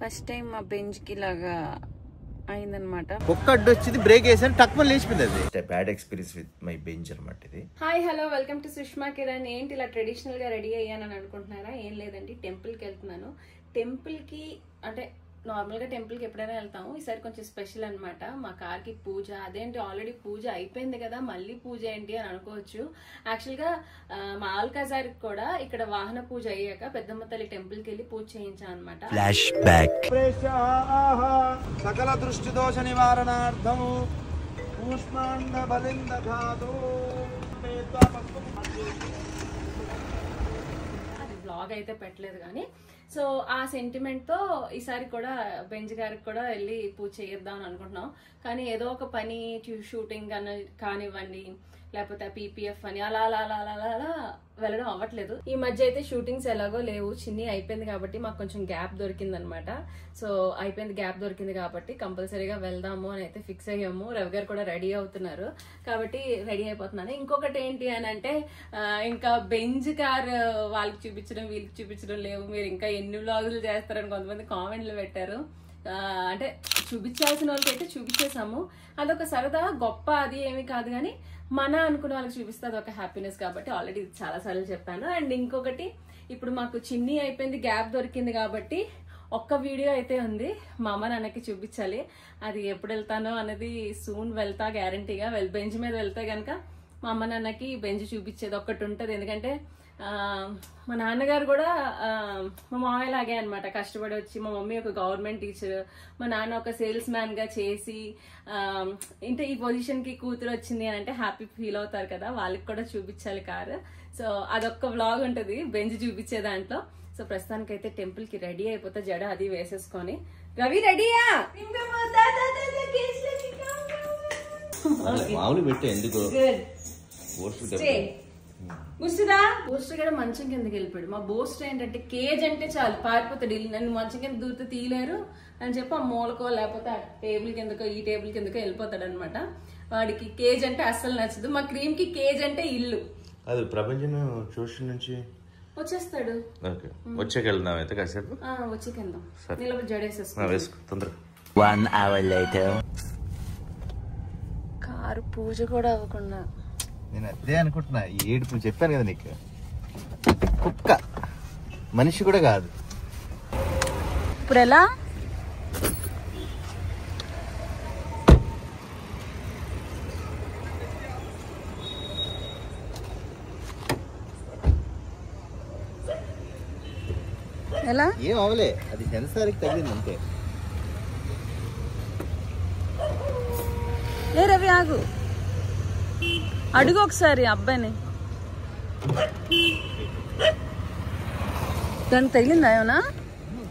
First time మా bench కి లాగా అయిందనమాట. ఒక్క అడ్డు వచ్చింది, బ్రేక్ వేసాను, టక్కుమని లేచిపోయింది. అది bad experience with my bench అనమాట ఇది. Hi hello welcome to Sushma Kiran. ఏంటి ఇలా ట్రెడిషనల్ గా రెడీ అయ్యానని అనుకుంటున్నారా? ఏం లేదండి, టెంపుల్ కి వెళ్తున్నాను. టెంపుల్ కి అంటే నార్మల్ గా టెంపుల్ కి ఎప్పుడైనా వెళ్తాము, ఈసారి కొంచెం స్పెషల్ అనమాట. మా కార్ కి పూజ. అదేంటి ఆల్రెడీ పూజ అయిపోయింది కదా, మళ్ళీ పూజ ఏంటి అని అనుకోవచ్చు. యాక్చువల్ గా మా ఆల్కాజారికి కూడా ఇక్కడ వాహన పూజ అయ్యాక పెద్దమ్మ తల్లి టెంపుల్ కి వెళ్ళి పూజ చేయించాం అనమాట. Flash back. సకల దృష్టి దోష నివారణార్థం కూష్మాండ బలిందధాతు. అది బ్లాగ్ అయితే పెట్టలేదు కానీ, సో ఆ సెంటిమెంట్ తో ఈసారి కూడా బెంజ్ గారికి కూడా వెళ్ళి పూజ చేద్దాం అని అనుకుంటున్నాం. కానీ ఏదో ఒక పని, షూటింగ్ కానివ్వండి, లేకపోతే పీపీఎఫ్ అని అలా అలా అలా అలా అలా వెళ్ళడం అవ్వట్లేదు. ఈ మధ్య అయితే షూటింగ్స్ ఎలాగో లేవు. చిన్ని అయిపోయింది కాబట్టి మాకు కొంచెం గ్యాప్ దొరికింది అనమాట. సో గ్యాప్ దొరికింది కాబట్టి కంపల్సరీగా వెళ్దాము అని అయితే ఫిక్స్ అయ్యాము. రవి గారు కూడా రెడీ అవుతున్నారు కాబట్టి రెడీ అయిపోతున్నాను. ఇంకొకటి ఏంటి అని అంటే, ఇంకా బెంజ్ కార్ వాళ్ళకి చూపించడం వీళ్ళకి చూపించడం లేవు, మీరు ఇంకా ఎన్ని వ్లాగులు చేస్తారని కొంతమంది కామెంట్లు పెట్టారు. అంటే చూపించాల్సిన వాళ్ళకి అయితే చూపించేసాము. అదొక సరదా, గొప్ప అది ఏమి కాదు, కానీ మన అనుకున్న వాళ్ళకి చూపిస్తే అదొక హ్యాపీనెస్ కాబట్టి ఆల్రెడీ చాలా సార్లు చెప్పాను. అండ్ ఇంకొకటి, ఇప్పుడు మాకు చిన్ని అయిపోయింది, గ్యాప్ దొరికింది కాబట్టి ఒక్క వీడియో అయితే ఉంది, మా అమ్మ నాన్నకి చూపించాలి. అది ఎప్పుడు వెళ్తానో అనేది సూన్ వెళ్తా గ్యారంటీగా. బెంచ్ మీద వెళ్తే కనుక మా అమ్మ నాన్నకి బెంచ్ చూపించేది ఒక్కటి ఉంటుంది. ఎందుకంటే మా నాన్నగారు కూడా మా మామయ్య లాగే అనమాట, కష్టపడి వచ్చి. మా మమ్మీ ఒక గవర్నమెంట్ టీచర్, మా నాన్న ఒక సేల్స్ మ్యాన్ గా చేసి ఇంటే ఈ పొజిషన్ కి కూతురు వచ్చింది అని అంటే హ్యాపీ ఫీల్ అవుతారు కదా, వాళ్ళకి కూడా చూపించాలి కారు. సో అదొక్క వ్లాగ్ ఉంటుంది బెంచ్ చూపించే దాంట్లో. సో ప్రస్తుతానికి అయితే టెంపుల్ కి రెడీ అయిపోతే జడ అది వేసేసుకొని. రవి రెడీయా? బోస్టర్ కూడా మంచం కిందకి వెళ్ళిపోయాడు. మా బోస్టర్ ఏంటంటే కేజ్ అంటే చాలు పారిపోతాడు, నన్ను మంచం కింద దూరితే తీయలేరు అని చెప్పి ఆ మూలకో లేకపోతే ఆ టేబుల్ కిందకో ఈ టేబుల్ కిందకో వెళ్ళిపోతాడు అనమాట. వాడికి కేజ్ అంటే అస్సలు నచ్చదు. మా క్రీమ్ కి కేజ్ అంటే ఇల్లు. అది ప్రపంచం ట్యూషన్ నుంచి వచ్చేస్తాడు. వచ్చేకెళ్దాం అయితే కాసేపు. వచ్చేకెళ్దాం, నిలబడి జడేసేసుకో తొందరగా. 1 hour later. కారు పూజ కూడా అవ్వకుండా నేను అదే అనుకుంటున్నా. ఏడుపు చెప్పాను కదా నీకు, కుక్క మనిషి కూడా కాదు. ఇప్పుడు ఎలా? ఎలా? ఏం అవలే, అది సెన్సార్కి తగిలింది అంతే. ఏ రవి ఆగు, అడుగు ఒకసారి అబ్బాయిని. దానికి తగిలిందా ఏమన్నా?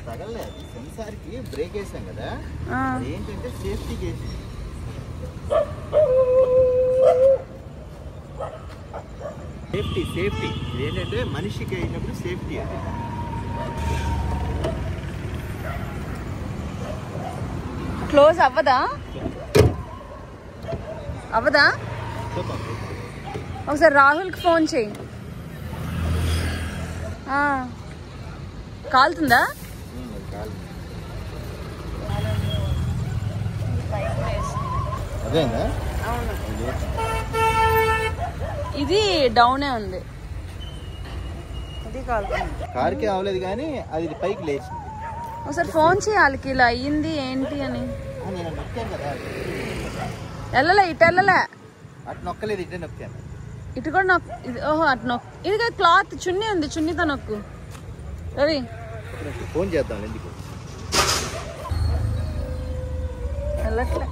తగలలే, అది సెన్సార్ కి బ్రేక్ వేసాం కదా, ఏంటంటే సేఫ్టీ కేసు. సేఫ్టీ ఇదేంటంటే మనిషికి అయినప్పుడు సేఫ్టీ. అది క్లోజ్ అవ్వదా? ఒకసారి రాహుల్కి ఫోన్ చేయి. కాలుతుందా? ఇది డౌనే ఉంది, కార్కి అవలేదు కానీ అది పైకి లేచింది. ఒకసారి ఫోన్ చేయాలి ఇలా అయ్యింది ఏంటి అని. వెళ్ళలే, ఇటు వెళ్ళలే, అటు నొక్కలేదు, ఇటే నొక్కాను. ఇటు కూడా నొక్కు. ఓహో అటు నొక్కు. ఇది క్లాత్ చున్నీ ఉంది, చున్నీతో నొక్కు రవి. ఫోన్ చేద్దాం, ఎందుకు వెళ్ళట్లే.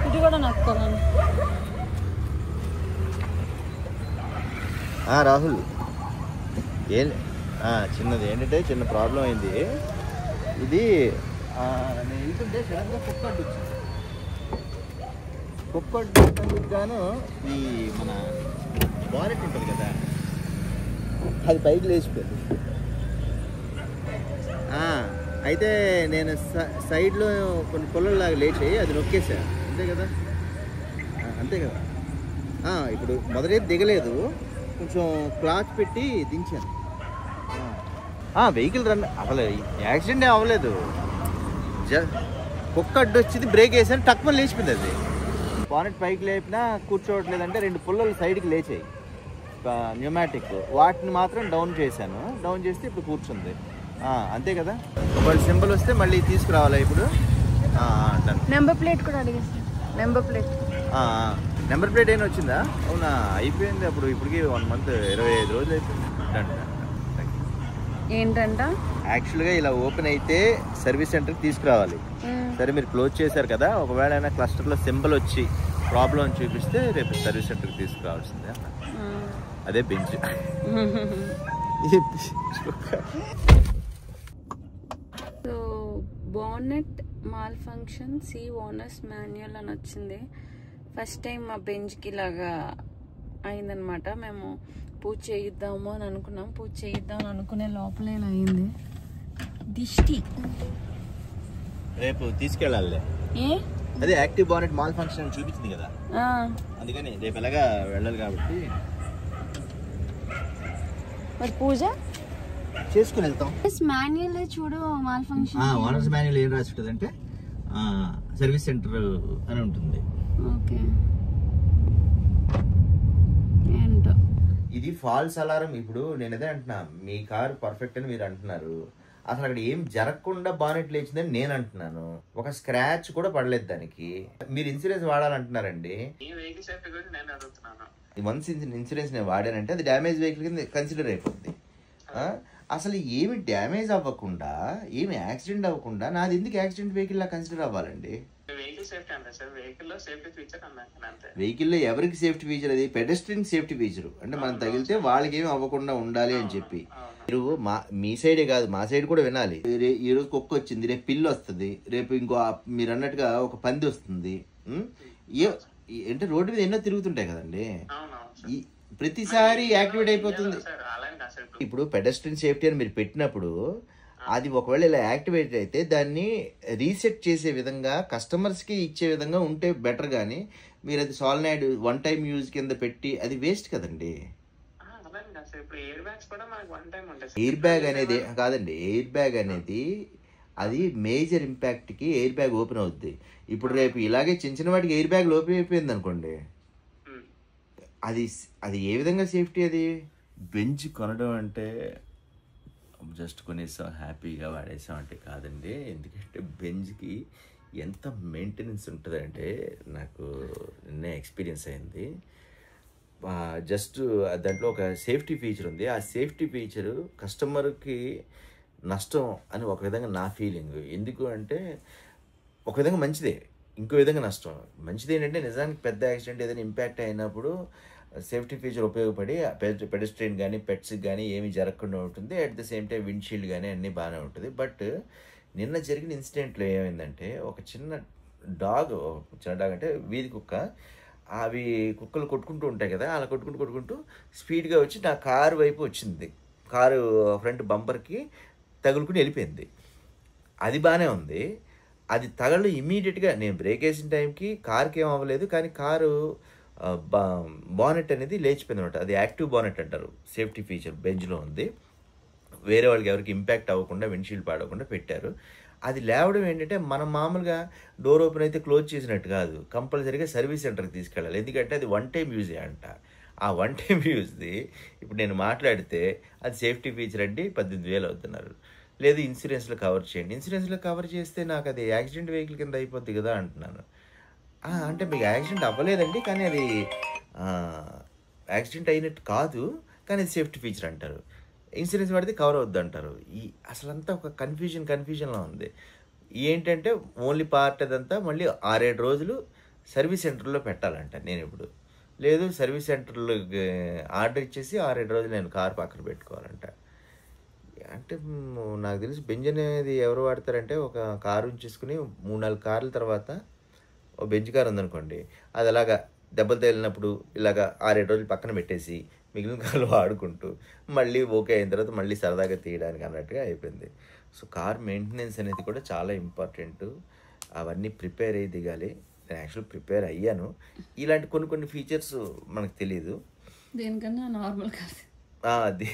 ఇటు కూడా నొక్కోమని. రాహుల్ చిన్నది ఏంటంటే చిన్న ప్రాబ్లం అయింది. ఇది నేను వెళ్తుంటే సడన్గా కుక్క అడ్డు వచ్చింది. కుక్క అడ్డు గాను ఈ మన బారెట్ ఉంటుంది కదా, అది పైకి లేచిపోయింది. అయితే నేను సైడ్లో కొన్ని పొలంలాగా లేచి అది నొక్కేసా, అంతే కదా. ఇప్పుడు మొదలైతే దిగలేదు, కొంచెం క్లాత్ పెట్టి దించాను. వెహికల్ రన్ అసలు యాక్సిడెంట్ అవ్వలేదు, కుక్క అడ్డు వచ్చింది, బ్రేక్ వేసాను, టక్మని లేచిపోయింది. అది బానెట్ పైకి లేపినా కూర్చోవట్లేదంటే 2 పుల్లలు సైడ్కి లేచాయి న్యూమాటిక్, వాటిని మాత్రం డౌన్ చేశాను. డౌన్ చేస్తే ఇప్పుడు కూర్చుంది. అంతే కదా, ఒకవేళ సింబల్ వస్తే మళ్ళీ తీసుకురావాలా ఇప్పుడు. నెంబర్ ప్లేట్ కూడా అడిగేస్తాను. నెంబర్ ప్లేట్ అయినా వచ్చిందా? అవునా, అయిపోయింది. అప్పుడు ఇప్పటికి 1 month 25 రోజులు అయిపోయింది. ఏంటంట యాక్చువల్గా ఇలా ఓపెన్ అయితే సర్వీస్ సెంటర్కి తీసుకురావాలి. సరే మీరు క్లోజ్ చేశారు కదా, ఒకవేళ అయినా క్లస్టర్లో సింబల్ వచ్చి ప్రాబ్లం చూపిస్తే రేపు సర్వీస్ సెంటర్కి తీసుకురావాల్సిందే. అదే bench. So bonnet malfunction see owners manual అని వచ్చింది. ఫస్ట్ టైం మా బెంచ్కి ఇలాగా అయిందనమాట. మేము పూజ చేయిద్దాము అని అనుకున్నాం. పూజ చేయిద్దాం అనుకునే లోపలే ఇలా అయింది. దిష్టి రేపు తీసుకెళ్ళాలి. అదే యాక్టివ్ బానెట్ మాల్ ఫంక్షన్ చూపించింది కదా, అందుకని రేపు ఎలాగా వెళ్ళాలి కాబట్టి మరి పూజ చేసుకుని వెళ్తాం. మాన్యువల్ చూడు, మాల్ ఫంక్షన్ ఓనర్స్ మాన్యువల్ ఏం రాసి ఉంటుంది అంటే సర్వీస్ సెంటర్ అని ఉంటుంది. ఓకే, ఏంటో ఇది ఫాల్స్ అలారం. ఇప్పుడు నేను అదే అంటున్నా, మీ కారు పర్ఫెక్ట్ అని మీరు అంటున్నారు, అసలు అక్కడ ఏం జరగకుండా బానెట్ లేచిందని నేను అంటున్నాను. ఒక స్క్రాచ్ కూడా పడలేదు దానికి. మీరు ఇన్సూరెన్స్ వాడాలంటున్నారండి. వన్స్ ఇన్సూరెన్స్ నేను వాడానంటే అది డ్యామేజ్ వెహికల్ కింద కన్సిడర్ అయిపోద్ది. అసలు ఏమి డ్యామేజ్ అవ్వకుండా, ఏమి యాక్సిడెంట్ అవ్వకుండా నాది ఎందుకు యాక్సిడెంట్ వెహికల్ లా కన్సిడర్ అవ్వాలండి? వెహికల్లో ఎవరికి సేఫ్టీ ఫీచర్? అది పెడెస్ట్రియన్ సేఫ్టీ ఫీచర్. అంటే మనం తగిలితే వాళ్ళకి ఏమి అవ్వకుండా ఉండాలి అని చెప్పి. మీరు మీ సైడే కాదు, మా సైడ్ కూడా వినాలి. ఈ రోజు కుక్క వచ్చింది, రేపు పిల్లి వస్తుంది, రేపు ఇంకో మీరు అన్నట్టుగా ఒక పంది వస్తుంది. అంటే రోడ్డు మీద ఎన్నో తిరుగుతుంటాయి కదండి, ప్రతిసారి యాక్టివేట్ అయిపోతుంది. ఇప్పుడు పెడెస్ట్రియన్ సేఫ్టీ అని మీరు పెట్టినప్పుడు అది ఒకవేళ ఇలా యాక్టివేట్ అయితే దాన్ని రీసెట్ చేసే విధంగా కస్టమర్స్కి ఇచ్చే విధంగా ఉంటే బెటర్. కానీ మీరు అది సాలినాయిడ్ 1 time యూజ్ కింద పెట్టి అది వేస్ట్ కదండి. ఎయిర్ బ్యాగ్ అనేది కాదండి, ఎయిర్ బ్యాగ్ అనేది అది మేజర్ ఇంపాక్ట్కి ఎయిర్ బ్యాగ్ ఓపెన్ అవుద్ది. ఇప్పుడు రేపు ఇలాగే చిన్న చిన్న వాటికి ఎయిర్ బ్యాగ్ ఓపెన్ అయిపోయింది అనుకోండి, అది ఏ విధంగా సేఫ్టీ? అది బెంచ్ కొనడం అంటే జస్ట్ కొనేసాం హ్యాపీగా వాడేసాం అంటే కాదండి. ఎందుకంటే బెంచ్కి ఎంత మెయింటెనెన్స్ ఉంటుందంటే నాకు నిన్నే ఎక్స్పీరియన్స్ అయింది. జస్ట్ దాంట్లో ఒక సేఫ్టీ ఫీచర్ ఉంది. ఆ సేఫ్టీ ఫీచరు కస్టమర్కి నష్టం అని ఒక విధంగా నా ఫీలింగ్. ఎందుకు అంటే ఒక విధంగా మంచిదే, ఇంకో విధంగా నష్టం. మంచిది ఏంటంటే నిజానికి పెద్ద యాక్సిడెంట్ ఏదైనా ఇంపాక్ట్ అయినప్పుడు సేఫ్టీ ఫీచర్ ఉపయోగపడి పెడెస్ట్రియన్ కానీ పెట్స్కి కానీ ఏమీ జరగకుండా ఉంటుంది. At the same time windshield కానీ అన్నీ బాగానే ఉంటుంది. బట్ నిన్న జరిగిన ఇన్సిడెంట్లో ఏమైందంటే ఒక చిన్న డాగ్ అంటే వీధి కుక్క, అవి కుక్కలు కొట్టుకుంటూ ఉంటాయి కదా, అలా కొట్టుకుంటూ స్పీడ్గా వచ్చి నా కారు వైపు వచ్చింది. కారు ఫ్రంట్ బంపర్కి తగులుకుని వెళ్ళిపోయింది. అది బాగానే ఉంది. అది తగలు ఇమీడియట్గా నేను బ్రేక్ వేసిన టైంకి కార్కి ఏం అవ్వలేదు, కానీ కారు బానెట్ అనేది లేచిపోయింది అనమాట. అది యాక్టివ్ బానెట్ అంటారు, సేఫ్టీ ఫీచర్ బెంచ్లో ఉంది. వేరే వాళ్ళకి ఎవరికి ఇంపాక్ట్ అవ్వకుండా విండ్షీల్డ్ పాడకుండా పెట్టారు. అది లేవడం ఏంటంటే మనం మామూలుగా డోర్ ఓపెన్ అయితే క్లోజ్ చేసినట్టు కాదు, కంపల్సరీగా సర్వీస్ సెంటర్కి తీసుకెళ్ళాలి. ఎందుకంటే అది 1 time యూజే అంట. ఆ 1 time యూజ్ది ఇప్పుడు నేను మాట్లాడితే అది సేఫ్టీ ఫీచర్ అంటే 18,000 అవుతున్నారు. లేదు ఇన్సూరెన్స్లో కవర్ చేయండి. ఇన్సూరెన్స్లో కవర్ చేస్తే నాకు అది యాక్సిడెంట్ వెహికల్ కింద అయిపోద్ది కదా అంటున్నాను. అంటే మీకు యాక్సిడెంట్ అవ్వలేదండి, కానీ అది యాక్సిడెంట్ అయినట్టు కాదు, కానీ అది సేఫ్టీ ఫీచర్ అంటారు. ఇన్సూరెన్స్ పడితే కవర్ అవుద్ది అంటారు. అసలంతా ఒక కన్ఫ్యూజన్లో ఉంది. ఏంటంటే ఓన్లీ పార్ట్ అదంతా మళ్ళీ 6-7 రోజులు సర్వీస్ సెంటర్లో పెట్టాలంట. నేను ఇప్పుడు లేదు, సర్వీస్ సెంటర్లో ఆర్డర్ ఇచ్చేసి 6-7 రోజులు నేను కారు పక్కన పెట్టుకోవాలంట. అంటే నాకు తెలిసి బెంజ్ అనేది ఎవరు వాడతారంటే ఒక కారు ఉంచేసుకుని 3-4 కార్ల తర్వాత ఓ బెంజ్ కారు ఉందనుకోండి, అది అలాగా దెబ్బలు తగిలినప్పుడు ఇలాగా 6-7 రోజులు పక్కన పెట్టేసి మిగిలిన కార్లు వాడుకుంటూ మళ్ళీ ఓకే అయిన తర్వాత మళ్ళీ సరదాగా తీయడానికి అన్నట్టుగా అయిపోయింది. సో కార్ మెయింటెనెన్స్ అనేది కూడా చాలా ఇంపార్టెంట్. అవన్నీ ప్రిపేర్ అయ్యి దిగాలి. నేను యాక్చువల్ ప్రిపేర్ అయ్యాను. ఇలాంటి కొన్ని ఫీచర్స్ మనకు తెలియదు. దేనికన్నా నార్మల్ కార్ అది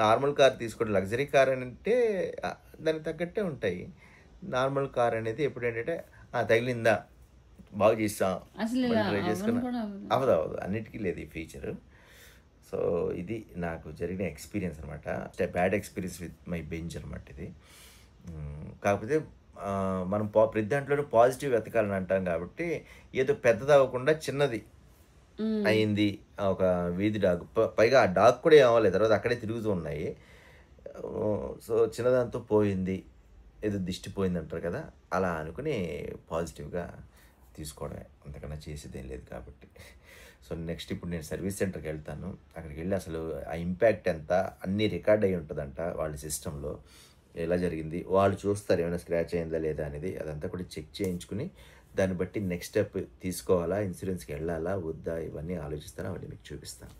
నార్మల్ కార్ తీసుకోవడం, లగ్జరీ కార్ అని అంటే దానికి తగ్గట్టే ఉంటాయి. నార్మల్ కార్ అనేది ఎప్పుడు ఏంటంటే తగిలిందా, బాగు చేస్తాం, అసలు ట్రై చేసుకున్నా, అవదు అన్నిటికీ లేదు ఈ ఫీచరు. సో ఇది నాకు జరిగిన ఎక్స్పీరియన్స్ అనమాట. Bad experience with my Benz అనమాట ఇది. కాకపోతే మనం ప్రతి దాంట్లోనూ పాజిటివ్ వెతకాలని అంటాం కాబట్టి ఏదో పెద్దది అవ్వకుండా చిన్నది అయింది. ఒక వీధి డాగ్, పైగా ఆ డాగ్ కూడా ఏమవ్వలేదు, తర్వాత అక్కడే తిరుగుతూ ఉన్నాయి. సో చిన్నదాంతో పోయింది, ఏదో దిష్టి పోయింది అంటారు కదా, అలా అనుకుని పాజిటివ్గా తీసుకోవడమే, అంతకన్నా చేసేది ఏం లేదు కాబట్టి. సో నెక్స్ట్ ఇప్పుడు నేను సర్వీస్ సెంటర్కి వెళ్తాను. అక్కడికి వెళ్ళి అసలు ఆ ఇంపాక్ట్ ఎంత అన్నీ రికార్డ్ అయ్యి ఉంటుందంట వాళ్ళ సిస్టంలో, ఎలా జరిగింది వాళ్ళు చూస్తారు, ఏమైనా స్క్రాచ్ అయిందా లేదా అనేది. అదంతా కూడా చెక్ చేయించుకుని దాన్ని బట్టి నెక్స్ట్ స్టెప్ తీసుకోవాలా, ఇన్సూరెన్స్కి వెళ్ళాలా వద్దా, ఇవన్నీ ఆలోచిస్తాను, అవన్నీ మీకు చూపిస్తాను.